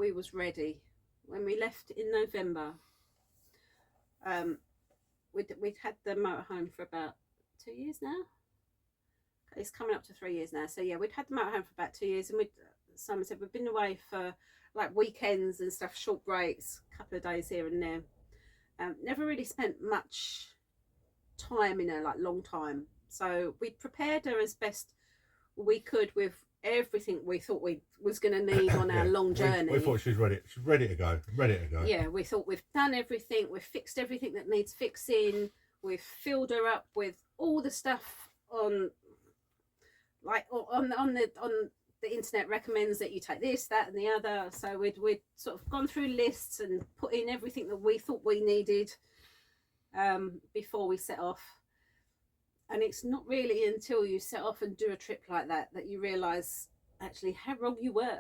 we was ready. When we left in November, we'd had the motorhome for about 2 years now. It's coming up to 3 years now. So yeah, we'd had the motorhome for about 2 years, and Simon said we've been away for like weekends and stuff, short breaks, a couple of days here and there. Never really spent much time in her, like long time. So we prepared her as best we could with everything we thought we was going to need on our long journey. We thought she's ready to go. Yeah, we thought we've done everything, we've fixed everything that needs fixing, we've filled her up with all the stuff on the internet recommends that you take this, that and the other. So we'd sort of gone through lists and put in everything that we thought we needed before we set off. And it's not really until you set off and do a trip like that that you realise actually how wrong you were.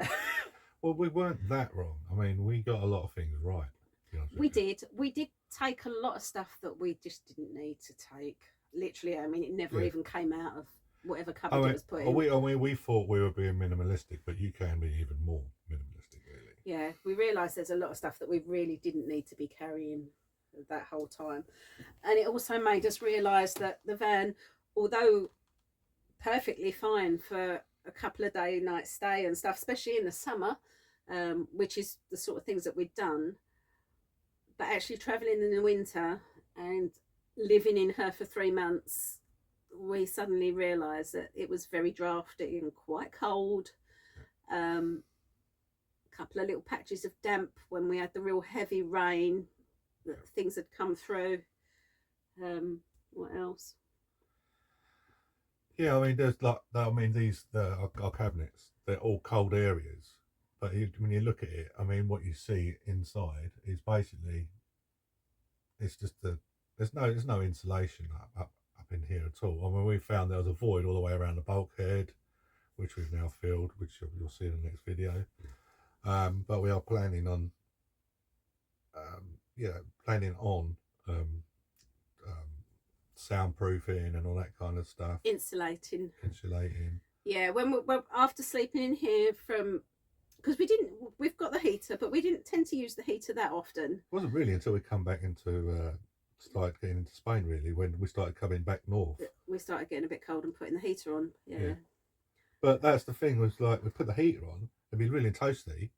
Well, we weren't that wrong. I mean, we got a lot of things right. We did take a lot of stuff that we just didn't need to take. Literally, I mean, it never even came out of whatever cupboard it was put in. We thought we were being minimalistic, but you can be even more minimalistic, really. Yeah, we realised there's a lot of stuff that we really didn't need to be carrying that whole time. And it also made us realise that the van, although perfectly fine for a couple of night stay and stuff, especially in the summer, which is the sort of things that we'd done, but actually travelling in the winter and living in her for 3 months, we suddenly realised that it was very drafty and quite cold. A couple of little patches of damp when we had the real heavy rain, that things had come through. What else? Yeah, I mean, there's our cabinets, they're all cold areas. But when you look at it, I mean, what you see inside is basically, it's just there's no insulation up in here at all. I mean, we found there was a void all the way around the bulkhead, which we've now filled, which you'll see in the next video. But we are planning on soundproofing and all that kind of stuff. Insulating. Yeah, when after sleeping in here because we've got the heater, but we didn't tend to use the heater that often. It wasn't really until we come back started getting into Spain, really, when we started coming back north. We started getting a bit cold and putting the heater on. Yeah. But that's the thing, was like we put the heater on, it'd be really toasty.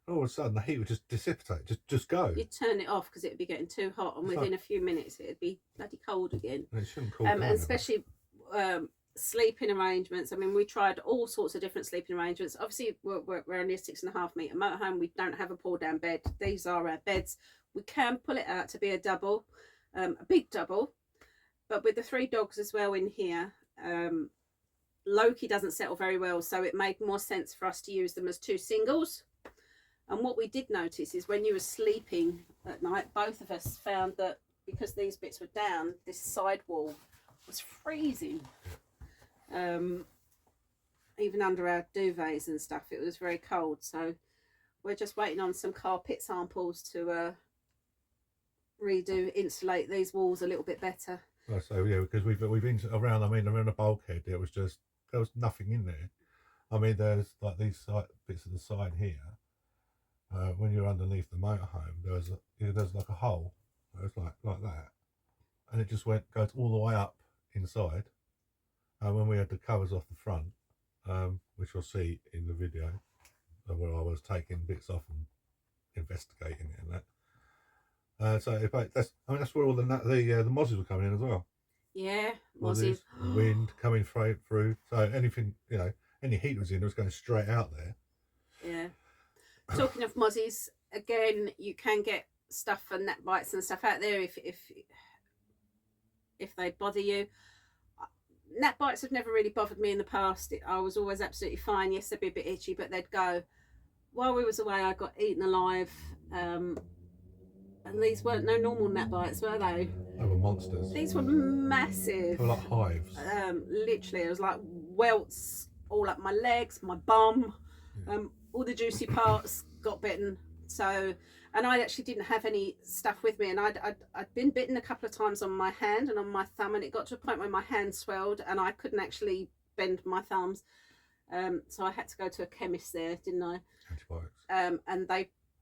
All of a sudden the heat would just dissipate, just go. You'd turn it off because it would be getting too hot, and within a few minutes it'd be bloody cold again. And it shouldn't cool down. And especially sleeping arrangements. I mean, we tried all sorts of different sleeping arrangements. Obviously, we're only a 6.5 metre motorhome. We don't have a pull down bed. These are our beds. We can pull it out to be a double, a big double, but with the 3 dogs as well in here, Loki doesn't settle very well, so it made more sense for us to use them as 2 singles. And what we did notice is when you were sleeping at night, both of us found that because these bits were down, this side wall was freezing. Even under our duvets and stuff, it was very cold. So we're just waiting on some carpet samples to insulate these walls a little bit better. Well, so yeah, because we've been around. I mean, around the bulkhead, there was nothing in there. I mean, there's like these bits of the side here. When you're underneath the motorhome, there's like a hole. It's like that, and it just goes all the way up inside. And when we had the covers off the front, which you'll see in the video, where I was taking bits off and investigating it and that. So that's where all the mozzies were coming in as well. Yeah, mozzies. Wind coming through. So anything, any heat was in, it was going straight out there. Yeah. Talking of mozzies, again, you can get stuff and gnat bites and stuff out there if they bother you. Gnat bites have never really bothered me in the past. I was always absolutely fine. Yes, they'd be a bit itchy, but they'd go. While we was away, I got eaten alive. And these weren't no normal gnat bites, were they? They were monsters. These were massive. They were like hives. Literally, it was like welts all up my legs, my bum. All the juicy parts got bitten. So, and I actually didn't have any stuff with me, and I'd been bitten a couple of times on my hand and on my thumb, and it got to a point where my hand swelled and I couldn't actually bend my thumbs. So I had to go to a chemist there, didn't I? Antibiotics. And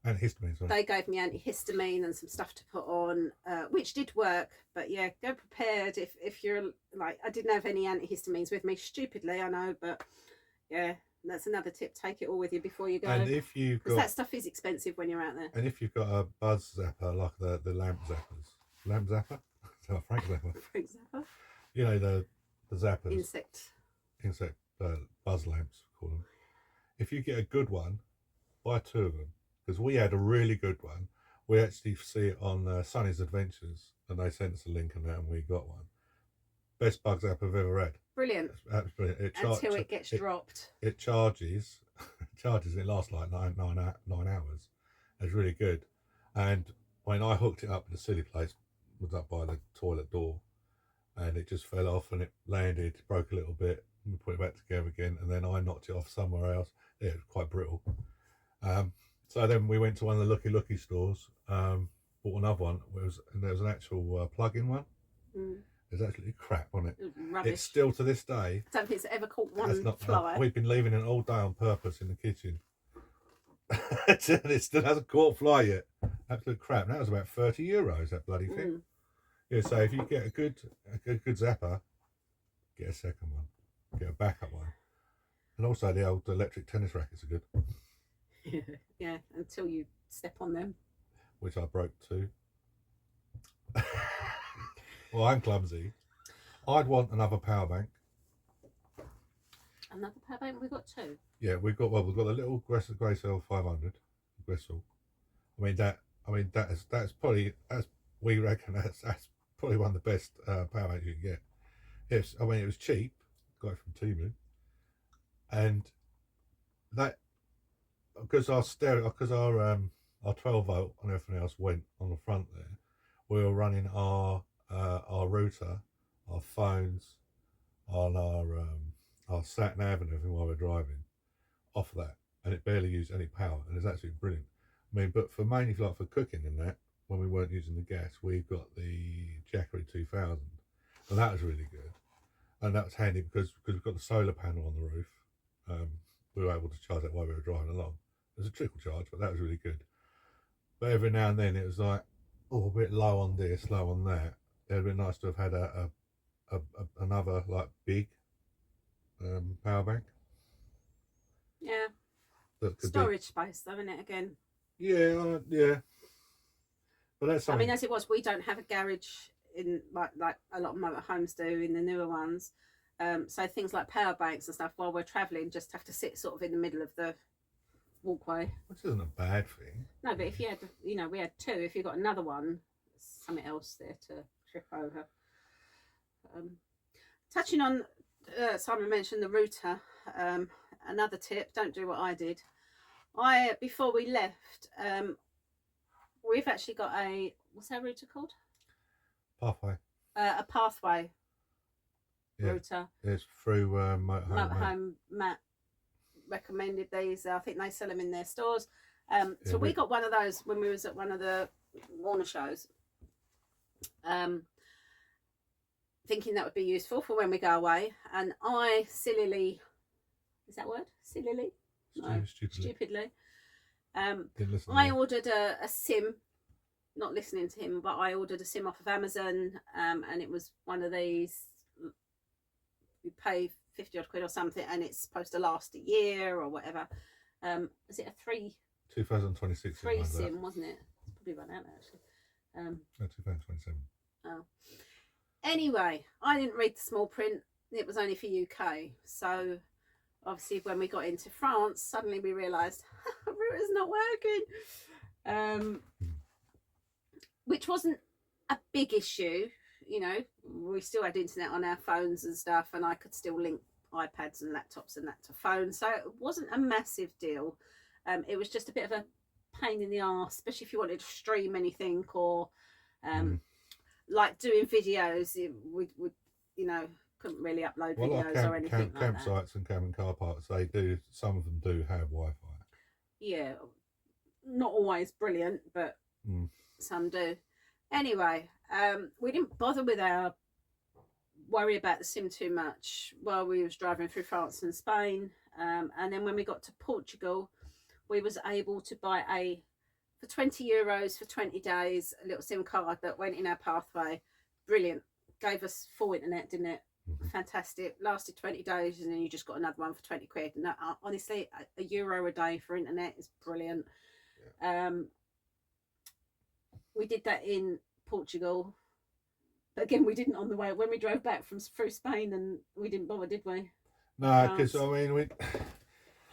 Antihistamines. Right? they gave me antihistamine and some stuff to put on, which did work. But yeah, go prepared if you're like, I didn't have any antihistamines with me, stupidly, I know, but yeah, that's another tip. Take it all with you before you go. And if you've got that stuff is expensive when you're out there. And if you've got a buzz zapper like the lamp zappers, lamp zapper, Frank zapper, Frank zapper, you know the zappers, insect buzz lamps, call them. If you get a good one, buy 2 of them, because we had a really good one. We actually see it on Sonny's Adventures, and they sent us a link on that, and we got one. Best bug zapper I've ever had. Brilliant. That's brilliant. Until it gets dropped. It charges. It lasts like nine hours. It's really good. And when I hooked it up in a silly place, it was up by the toilet door, and it just fell off and it landed, broke a little bit, and we put it back together again, and then I knocked it off somewhere else. Yeah, it was quite brittle. So then we went to one of the Lucky stores, bought another one, and there was an actual plug-in one. There's actually crap on it. Rubbish. It's still to this day. I don't think it's ever caught one fly. We've been leaving it all day on purpose in the kitchen. It still hasn't caught a fly yet. Absolute crap. And that was about €30, that bloody thing. Yeah, so if you get a good zapper, get a second one. Get a backup one. And also the old electric tennis rackets are good. Yeah, until you step on them. Which I broke too. Well, I'm clumsy. I'd want another power bank. Another power bank? We've got 2. Yeah, we've got the little Gracell 500 Gracell. We reckon that's probably one of the best power banks you can get. It was cheap. Got it from Temu, and that because our 12-volt and everything else went on the front there. We were running our router, our phones, on our sat nav and everything while we're driving off that, and it barely used any power, and it's absolutely brilliant. I mean, but mainly for cooking and that, when we weren't using the gas, we got the Jackery 2000, and that was really good, and that was handy because we've got the solar panel on the roof. We were able to charge that while we were driving along. It was a trickle charge, but that was really good. But every now and then it was like, a bit low on this, low on that. It'd be nice to have had another like big power bank. Yeah. Storage space, though, isn't it? Again. Yeah, yeah. But that's something. I mean, as it was, we don't have a garage in like a lot of motorhomes do in the newer ones. So things like power banks and stuff, while we're travelling, just have to sit sort of in the middle of the walkway. Which isn't a bad thing. No, but if you had, we had 2. If you got another one, something else there to trip over. Touching on, Simon mentioned the router. Another tip: don't do what I did. Before we left, we've actually got what's our router called? Pathway. A pathway router. It's through Motorhome. Motorhome Matt recommended these. I think they sell them in their stores. So we got one of those when we was at one of the Warner shows. Thinking that would be useful for when we go away, and I sillily, is that word? Sillily? No, stupidly. I ordered a SIM, not listening to him, but I ordered a SIM off of Amazon, and it was one of these. You pay 50 odd quid or something, and it's supposed to last a year or whatever. Was it a 2026 3 SIM, wasn't it? It's probably run out actually. No, 2027. Oh. Anyway, I didn't read the small print. It was only for UK. So obviously when we got into France, suddenly we realised router's not working. Which wasn't a big issue. We still had internet on our phones and stuff, and I could still link iPads and laptops and that to phones. So it wasn't a massive deal. It was just a bit of a pain in the arse, especially if you wanted to stream anything or like doing videos. We couldn't really upload videos or anything like campsites that. And cabin car parks, some of them do have Wi-Fi. Yeah, not always brilliant, but some do. Anyway, we didn't bother with worry about the SIM too much while we was driving through France and Spain. And then when we got to Portugal, we was able to buy for €20 for 20 days, a little SIM card that went in our pathway. Brilliant. Gave us full internet, didn't it? Fantastic. Lasted 20 days, and then you just got another one for 20 quid. And that, honestly, €1 a day for internet is brilliant. Yeah. We did that in Portugal. But again, we didn't on the way. When we drove back through Spain, and we didn't bother, did we? No, because, I mean,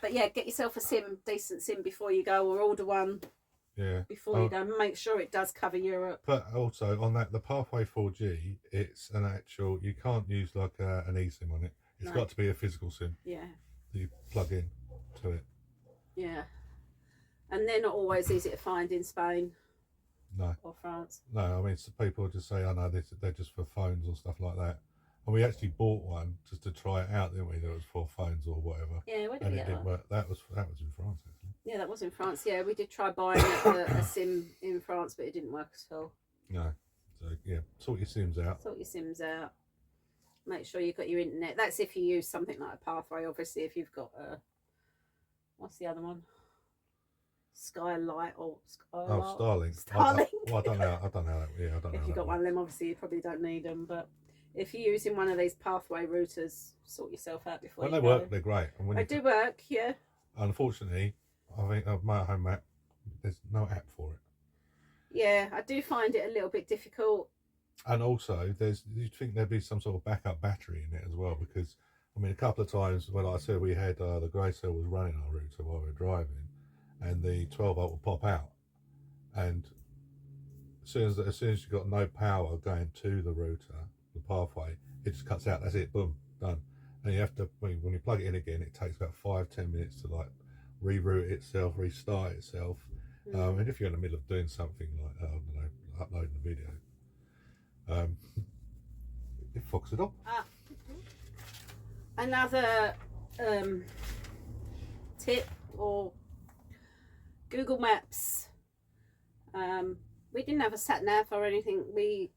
But yeah, get yourself a decent SIM before you go, or order one. Yeah. Before you go, make sure it does cover Europe. But also on that, the Pathway 4G, it's an actual. You can't use like an eSIM on it. It's got to be a physical SIM. Yeah. That you plug in to it. Yeah. And they're not always easy to find in Spain. No. Or France. No, I mean, some people just say, "Oh no, they're just for phones or stuff like that." And we actually bought one just to try it out, didn't we? That was for phones or whatever. Yeah, where did and we it get didn't work. That was in France, actually. Yeah, that was in France. Yeah, we did try buying a SIM in France, but it didn't work at all. No. So yeah, sort your SIMs out. Sort your SIMs out. Make sure you've got your internet. That's if you use something like a Pathway. Obviously, if you've got what's the other one? Skylight or Skylight? Oh, Starlink. Starlink. I don't know. I don't know that. Yeah, I don't know. If you've got one of them, obviously you probably don't need them. But if you're using one of these Pathway routers, sort yourself out before. When you they go. work, they're great. And when they do work, yeah. Unfortunately, I think a motorhome app, there's no app for it. Yeah, I do find it a little bit difficult. And also, you'd think there'd be some sort of backup battery in it as well, because I mean, a couple of times when I said we had the grey cell was running our router while we were driving, and the 12-volt will pop out, and as soon as you've got no power going to the router, the Pathway, it just cuts out. That's it. Boom, done. And you have to when you plug it in again, it takes about 5-10 minutes to like reroute itself, restart itself. And if you're in the middle of doing something like I don't know, uploading a video, it fucks it up. Another tip or Google Maps. We didn't have a sat nav or anything. We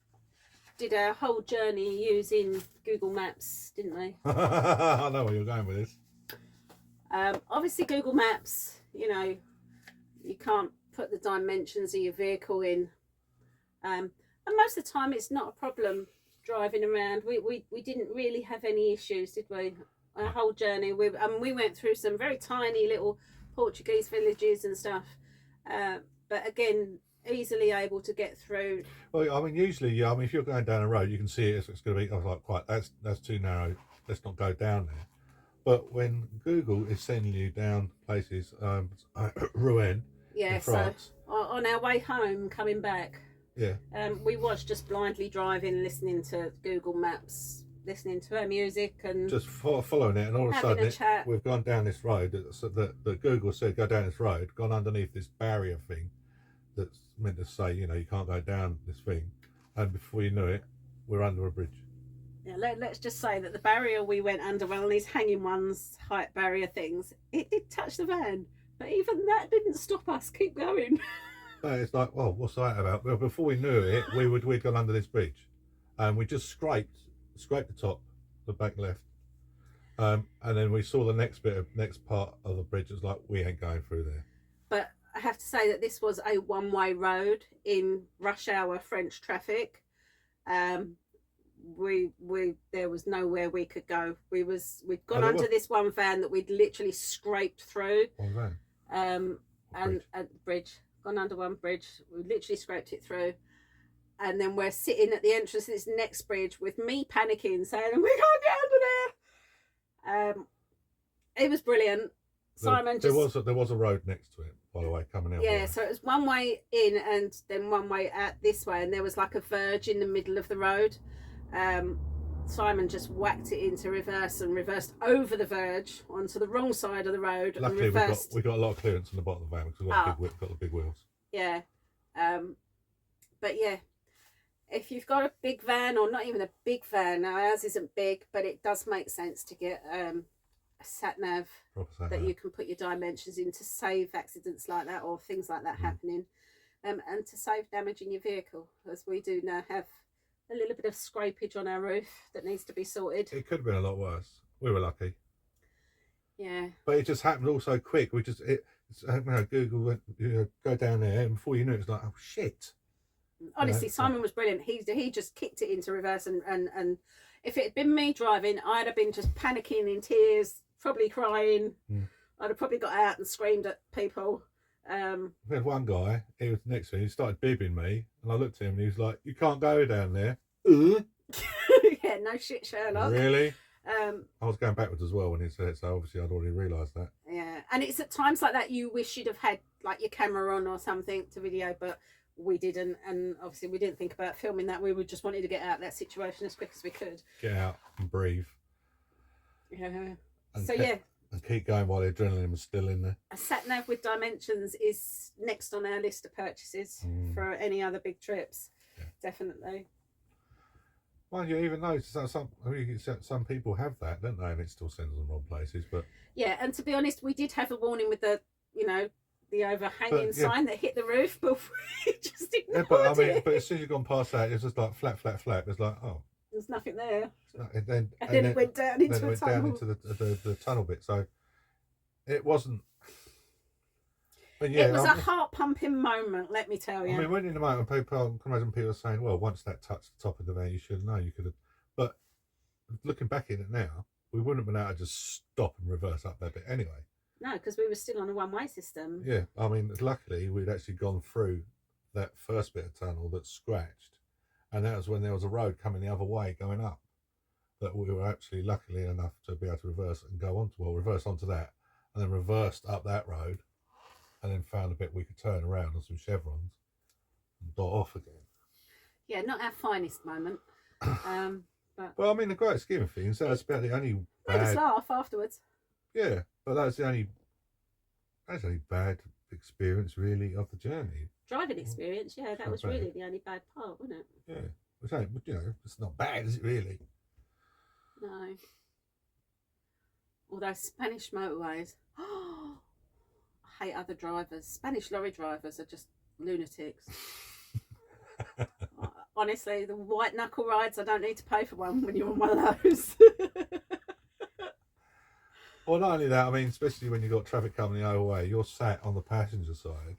did our whole journey using Google Maps, didn't we? I know where you're going with this. Obviously, Google Maps, you know, you can't put the dimensions of your vehicle in. And most of the time, it's not a problem driving around. We didn't really have any issues, did we? Our whole journey. We went through some very tiny little Portuguese villages and stuff. But again, easily able to get through. Well, I mean, usually, yeah. I mean, if you're going down a road, you can see it's going to be. I was like, quite. That's too narrow. Let's not go down there. But when Google is sending you down places, Rouen, in France. So on our way home, coming back, yeah, we was just blindly driving, listening to Google Maps, listening to our music, and just following it. And all of a sudden, we've gone down this road that Google said go down this road, gone underneath this barrier thing that's meant to say, you know, you can't go down this thing, and before you know it, we're under a bridge. Yeah, let's just say that the barrier we went under, one of these hanging ones, height barrier things, it did touch the van, but even that didn't stop us keep going. No, it's like, well, what's that about? Well, before we knew it, we'd gone under this bridge, and we just scraped the top, the back left, and then we saw the next part of the bridge. It was like, we ain't going through there. But I have to say that this was a one-way road in rush hour French traffic. There was nowhere we could go. We'd gone under this one van that we'd literally scraped through. One van. And at the bridge, gone under one bridge, we literally scraped it through, and then we're sitting at the entrance of this next bridge with me panicking, saying, "We can't get under there." It was brilliant. Simon there was a road next to it, by the way, coming out. Yeah, so it was one way in and then one way out this way, and there was like a verge in the middle of the road. Simon just whacked it into reverse and reversed over the verge onto the wrong side of the road. Luckily, and reversed. we got a lot of clearance on the bottom of the van because we've got the big wheels. Yeah, but yeah, if you've got a big van, or not even a big van, now ours isn't big, but it does make sense to get a sat nav that you can put your dimensions in to save accidents like that or things like that happening, and to save damage in your vehicle, as we do now have a little bit of scrapage on our roof that needs to be sorted. It could have been a lot worse. We were lucky. Yeah. But it just happened all so quick. Google went, go down there, and before you knew it, was like, oh shit. Honestly, Simon was brilliant. He just kicked it into reverse, and if it had been me driving, I'd have been just panicking in tears, probably crying. I'd have probably got out and screamed at people. We had one guy, he was next to me, he started bibbing me, and I looked at him and he was like, you can't go down there. Yeah, no shit, Sherlock. Really? I was going backwards as well when he said it, so obviously I'd already realised that. Yeah, and it's at times like that you wish you'd have had like your camera on or something to video, but we didn't, and obviously we didn't think about filming that. We just wanted to get out of that situation as quick as we could. Get out and breathe. Yeah. And And keep going while the adrenaline was still in there. A sat nav with dimensions is next on our list of purchases for any other big trips. Yeah. Definitely. Well, you even know some people have that, don't they? And it still sends them wrong places. But yeah, and to be honest, we did have a warning with the overhanging sign that hit the roof, but we just ignored it. But as soon as you've gone past that, it's just like flat. It's like, oh, there's nothing there. And then it went down into a tunnel. Down into the tunnel bit. So it wasn't. But yeah, it was a heart pumping moment, let me tell you. I mean, when in the moment, I can imagine people saying, "Well, once that touched the top of the van, you should know. You could have." But looking back at it now, we wouldn't have been able to just stop and reverse up that bit anyway. No, because we were still on a one-way system. Yeah, I mean, luckily we'd actually gone through that first bit of tunnel that's scratched, and that was when there was a road coming the other way going up. That we were actually luckily enough to be able to reverse onto that, and then reversed up that road, and then found a bit we could turn around on some chevrons and dot off again. Yeah, not our finest moment. But well, I mean, the great scheme of things, that's about the only made us laugh afterwards. Yeah, but that's the only bad experience really of the journey. Driving experience, yeah, that was really the only bad part, wasn't it? Yeah, which it's not bad, is it really? No. Although Spanish motorways, I hate other drivers. Spanish lorry drivers are just lunatics. Honestly, the white knuckle rides, I don't need to pay for one when you're on one of those. Well, not only that, I mean, especially when you've got traffic coming the other way, you're sat on the passenger side.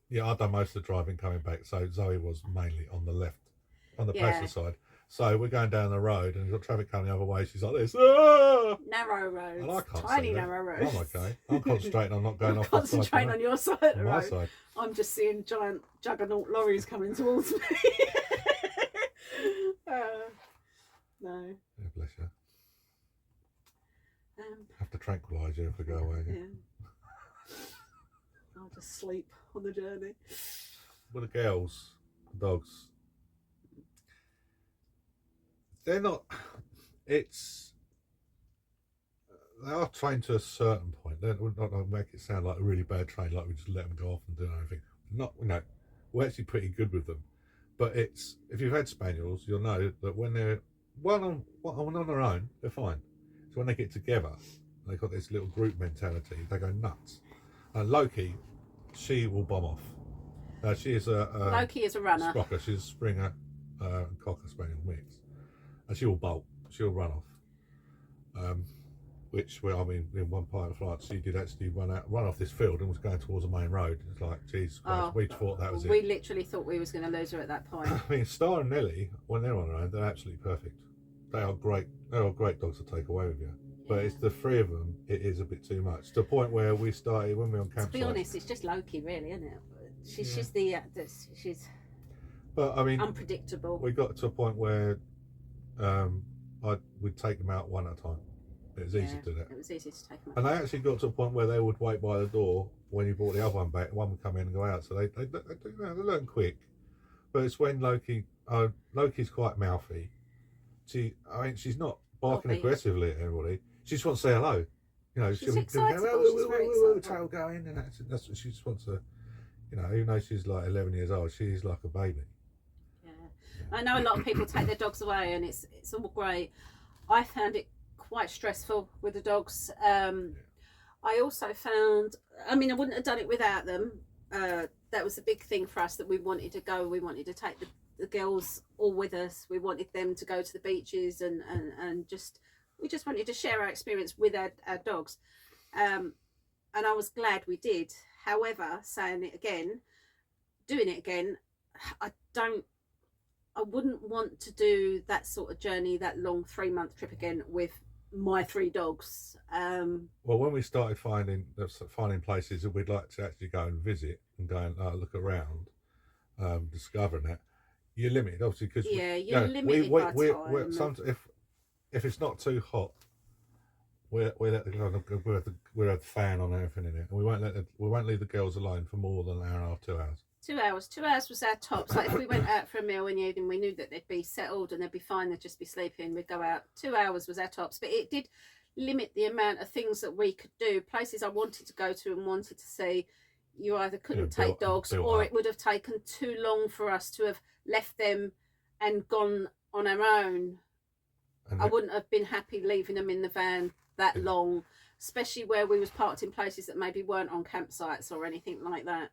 Yeah, I've done most of the driving coming back, so Zoe was mainly on the left, on the passenger side. So we're going down the road and you've got traffic coming the other way. She's like this. Ah! Narrow roads. And I can't tiny narrow roads. I'm okay. I'm concentrating on not going off the side. Concentrating on your side of the road. My side. I'm just seeing giant juggernaut lorries coming towards me. No. Yeah, bless you. Have to tranquilise you if we go away. Yeah. I'll just sleep on the journey. Well, the girls, the dogs, they're not. They are trained to a certain point. They're not make it sound like a really bad train, like we just let them go off and do anything. We're actually pretty good with them. But if you've had spaniels, you'll know that when they're one on their own, they're fine. So when they get together, they've got this little group mentality. They go nuts. Loki, she will bomb off. She is Loki is a runner. Sprocker. She's a Springer and Cocker Spaniel mix, and she will bolt. She'll run off. In one part of the flight, she did actually run off this field and was going towards the main road. It's like, Jesus Christ, we thought that was it. We literally thought we was going to lose her at that point. I mean, Star and Nelly, when they're on their own, they're absolutely perfect. They are great. They are great dogs to take away with you. But it's the three of them. It is a bit too much. To the point where we started when we were on campsite. To be honest, it's just Loki, really, isn't it? She's. But I mean, unpredictable. We got to a point where we'd take them out one at a time. It was easy to do that. It was easy to take them out. And they actually got to a point where they would wait by the door when you brought the other one back. One would come in and go out. So they learn quick. But it's when Loki's quite mouthy. She's not barking aggressively at everybody. She just wants to say hello. She's excited. She's very excited. Tail going, and that's what she just wants to. Even though she's like 11 years old, she's like a baby. Yeah. I know a lot of people take their dogs away, and it's all great. I found it quite stressful with the dogs. I also found, I wouldn't have done it without them. That was a big thing for us, that we wanted to go. We wanted to take the girls all with us. We wanted them to go to the beaches and just we just wanted to share our experience with our dogs. And I was glad we did. However, saying it again, doing it again, I wouldn't want to do that sort of journey, that long 3-month trip again with my 3 dogs. Well, when we started finding places that we'd like to actually go and visit and go and look around, discovering that, you're limited, obviously, because you're limited by time. If it's not too hot, we'll have the fan on and everything in it, and we won't leave the girls alone for more than an hour and a half, 2 hours. 2 hours. 2 hours was our top. So if we went out for a meal in the evening, we knew that they'd be settled and they'd be fine. They'd just be sleeping. We'd go out. 2 hours was our tops. But it did limit the amount of things that we could do. Places I wanted to go to and wanted to see. You either couldn't take dogs, or it would have taken too long for us to have left them and gone on our own. I wouldn't have been happy leaving them in the van that long, especially where we was parked in places that maybe weren't on campsites or anything like that.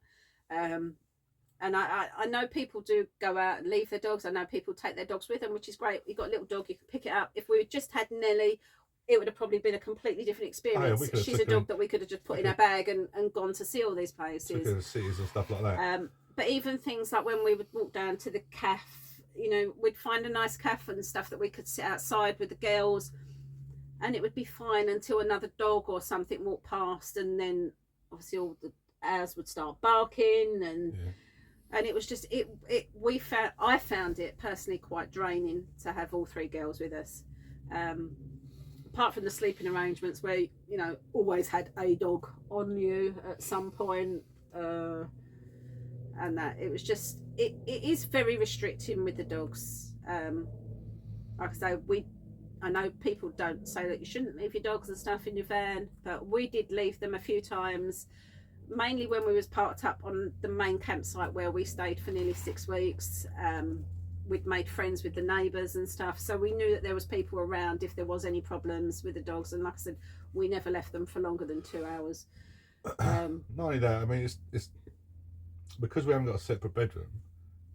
And I know people do go out and leave their dogs. I know people take their dogs with them, which is great. You've got a little dog, you can pick it up. If we just had Nelly, it would have probably been a completely different experience. She's a dog that we could have just put in our bag and gone to see all these places. Took her to cities and stuff like that. But even things like when we would walk down to the cafe, you know, we'd find a nice cafe and stuff that we could sit outside with the girls, and it would be fine until another dog or something walked past, and then obviously all the ours would start barking, and it was just I found it personally quite draining to have all 3 girls with us. Apart from the sleeping arrangements where, you know, always had a dog on you at some point, and that it was just it is very restricting with the dogs. Like I say, I know people don't say that you shouldn't leave your dogs and stuff in your van, but we did leave them a few times, mainly when we was parked up on the main campsite where we stayed for nearly 6 weeks. We'd made friends with the neighbours and stuff, so we knew that there was people around if there was any problems with the dogs. And like I said, we never left them for longer than 2 hours. Not only that, I mean, it's because we haven't got a separate bedroom.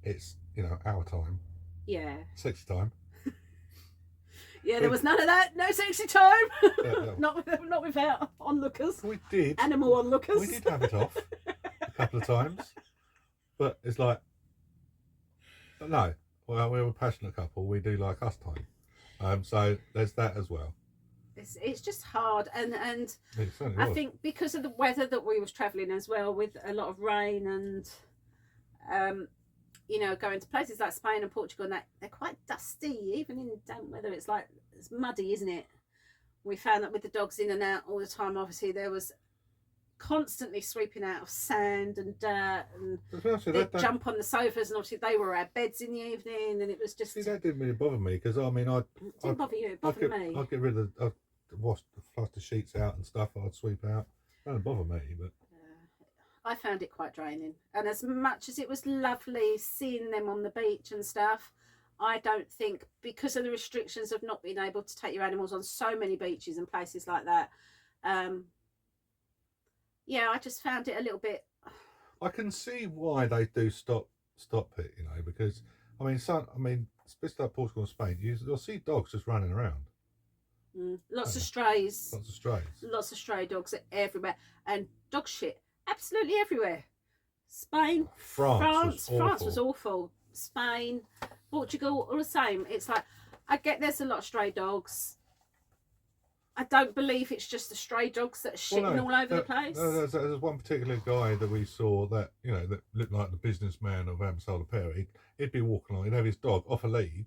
It's, you know, our time. Yeah. Sexy time. Yeah, there was none of that. No sexy time. Not without onlookers. We did. Animal onlookers. We did have it off a couple of times, but it's like, no. Well, we're a passionate couple. We do like us time. So there's that as well. It's just hard, and I was. think because of the weather that we was travelling as well, with a lot of rain and you know, going to places like Spain and Portugal, and that they're quite dusty, even in damp weather. It's muddy, isn't it? We found that with the dogs in and out all the time, obviously there was constantly sweeping out of sand and dirt, and they'd jump on the sofas, and obviously they were our beds in the evening, and it was just... See, that didn't really bother me, because I mean, it didn't bother you, it bothered me. I'd get rid of, I'd flush the sheets out and stuff, I'd sweep out. It didn't bother me, but... I found it quite draining, and as much as it was lovely seeing them on the beach and stuff, I don't think, because of the restrictions of not being able to take your animals on so many beaches and places like that, yeah, I just found it a little bit... I can see why they do stop it, you know, because I mean, especially like Portugal and Spain, you'll see dogs just running around. Lots of strays. Lots of strays. Lots of stray dogs everywhere, and dog shit absolutely everywhere. Spain, France was awful. Spain, Portugal, all the same. It's like, I get there's a lot of stray dogs. I don't believe it's just the stray dogs that are shitting all over the place. No, there's one particular guy that we saw that, you know, that looked like the businessman of Amstel Perry. He'd be walking along, he'd have his dog off a lead,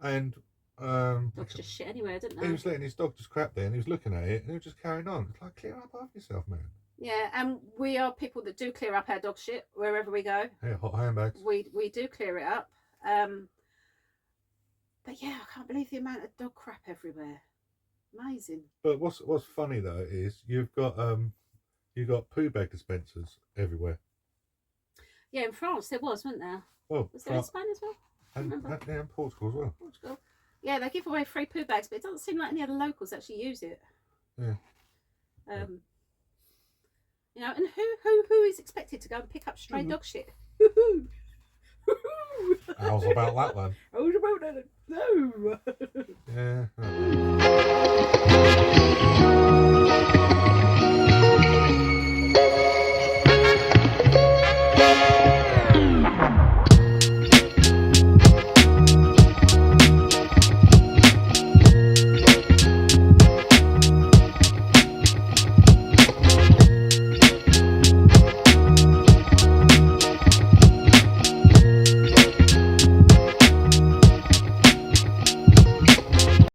and dogs just shit anywhere, didn't they? He was letting his dog just crap there, and he was looking at it, and he was just carrying on. It's like, clear up after yourself, man. Yeah, and we are people that do clear up our dog shit wherever we go. Yeah, hot handbags. We do clear it up. But yeah, I can't believe the amount of dog crap everywhere. Amazing. But what's funny though is you've got poo bag dispensers everywhere. Yeah, in France there wasn't there? Well, was there in Spain as well? And Portugal as well. Portugal. Yeah, they give away free poo bags, but it doesn't seem like any other locals actually use it. Yeah. You know, and who is expected to go and pick up stray dog shit? How's about that then? How's about that? No. Yeah.